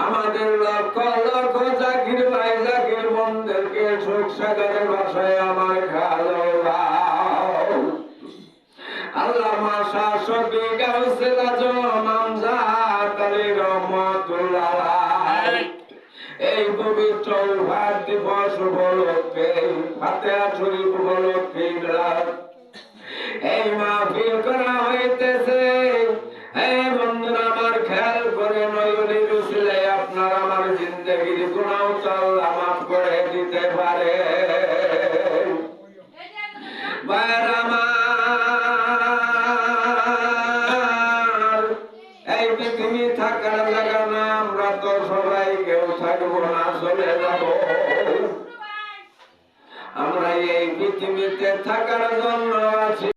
আমাদের লক্ষ লক্ষ জাকির ভাই জাকির বোনদেরকে সুখ সাগরের ভাষায় আমার খালো আল্লাহ মাশা শফি গাউসুল আজম আমজাদ আলী রহমাতুল্লাহ এই পবিত্র উহার দিবস উপলক্ষে ফাতিহা শরীফ উপলক্ষে এই মাহফিল করা হইতেছে। এই বন্ধুরা আমার খেয়াল করে নয়নের উসিলায় আপনার আমার জিন্দেগির গুনাহ আল্লাহ মাফ করে দিতে পারে। ভাইরা আমার, এই পৃথিবী থাকার জায়গা না, আমরা তো সবাই কেউ থাকবো না, চলে যাব। আমরা এই পৃথিবীতে থাকার জন্য আছি।